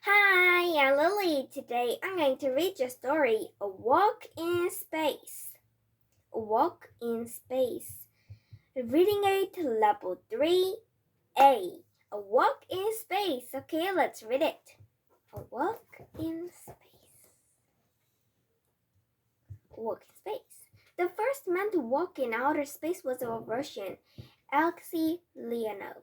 Hi, I'm Lily. Today I'm going to read your story, A Walk in Space. A Walk in Space. Reading aid level 3A. A Walk in Space. Okay, let's read it. A Walk in Space. A Walk in Space. The first man to walk in outer space was a Russian, Alexei Leonov.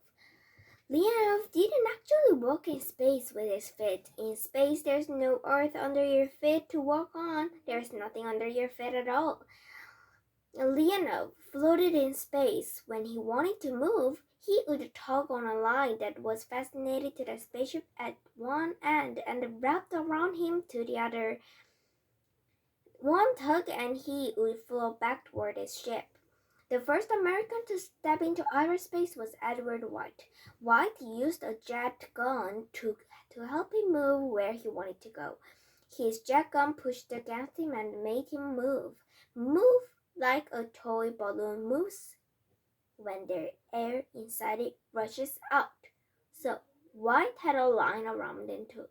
Leonov didn't actually walk in space with his feet. In space, there's no earth under your feet to walk on. There's nothing under your feet at all. Leonov floated in space. When he wanted to move, he would tug on a line that was fastened to the spaceship at one end and wrapped around him to the other. One tug and he would float back toward his ship. The first American to step into outer space was Edward White. White used a jet gun to help him move where he wanted to go. His jet gun pushed against him and made him move. Move like a toy balloon moves when the air inside it rushes out. So White had a line around him too.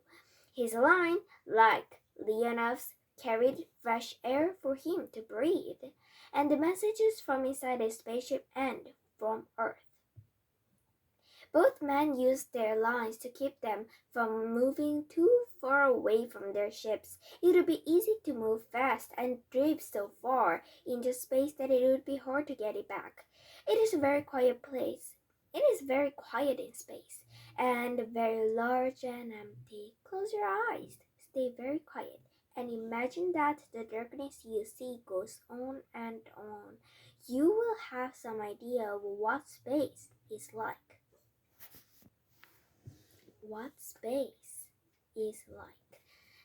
His line, like Leonov's, carried fresh air for him to breathe, and the messages from inside the spaceship and from Earth. Both men used their lines to keep them from moving too far away from their ships. It would be easy to move fast and drift so far into space that it would be hard to get it back. It is a very quiet place. It is very quiet in space and very large and empty. Close your eyes. Stay very quiet and imagine that the darkness you see goes on and on. You will have some idea of what space is like. What space is like.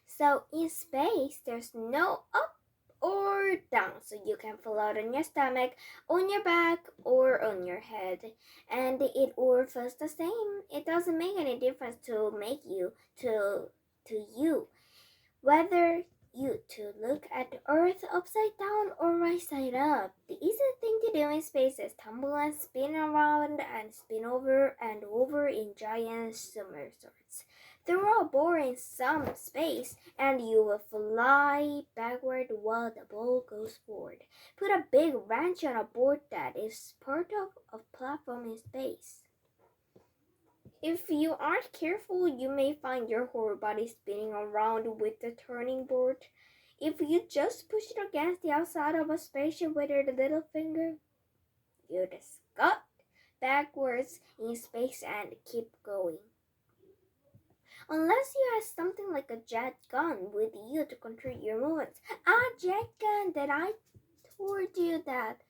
So in space, there's no up or down, so you can float on your stomach, on your back, or on your head, and it all feels the same. It doesn't make any difference to make you to you whether you to look at the earth upside down or right side up. The easiest thing to do in space is tumble and spin around and spin over and over in giant somersaults. Throw a ball in some space and you will fly backward while the ball goes forward. Put a big wrench on a board that is part of a platform in space. If you aren't careful, you may find your whole body spinning around with the turning board. If you just push it against the outside of a spaceship with your little finger, you'd scud backwards in space and keep going. Unless you have something like a jet gun with you to control your movements. A jet gun that I told you that.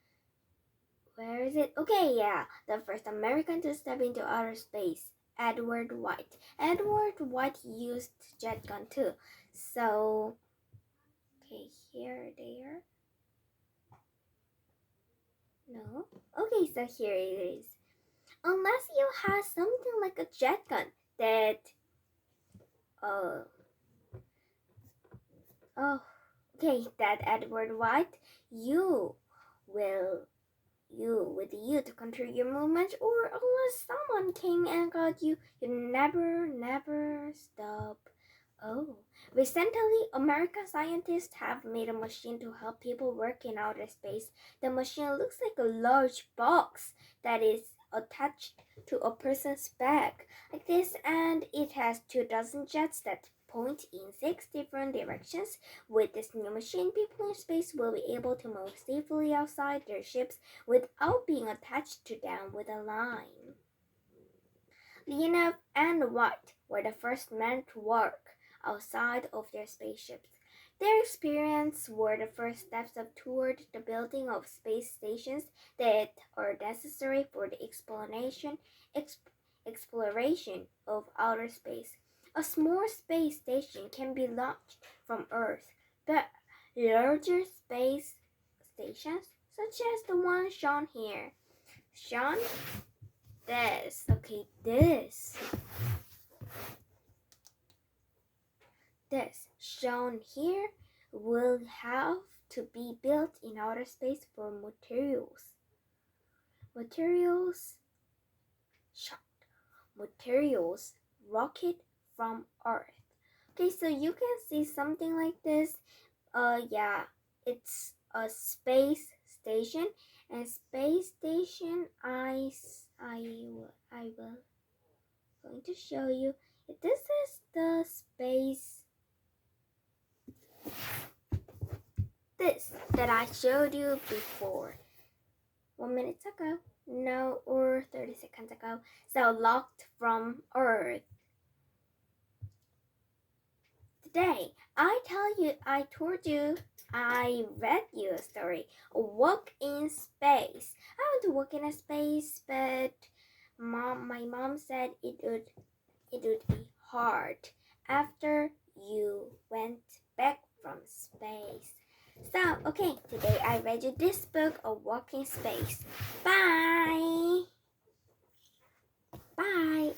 Where is it? Okay, yeah, the first American to step into outer space. Edward White. Edward White used jet gun too. So, okay, here, there. No. Okay, so here it is. Unless you have something like a jet gun that, uh, oh, okay, that Edward White, you will with you to control your movements, or unless someone came and got you, you never stop. Oh, recently, American scientists have made a machine to help people work in outer space. The machine looks like a large box that is attached to a person's back, like this, and it has 2 dozen jets that point in 6 different directions. With this new machine, people in space will be able to move safely outside their ships without being attached to them with a line. Leonov and White were the first men to work outside of their spaceships. Their experience were the first steps toward the building of space stations that are necessary for the exploration of outer space. A small space station can be launched from Earth, but larger space stations, such as the one shown here, shown this shown here will have to be built in outer space for materials rocket from Earth. Okay, so you can see something like this. Yeah, it's a space station, and space station. I will going to show you. This is the space. This that I showed you before. 1 minute ago, no, or 30 seconds ago. So locked from Earth. Today, I told you, I read you a story. A walk in space. I want to walk in a space, but my mom said it would be hard after you went back from space. So, okay, today I read you this book, A Walk in Space. Bye! Bye!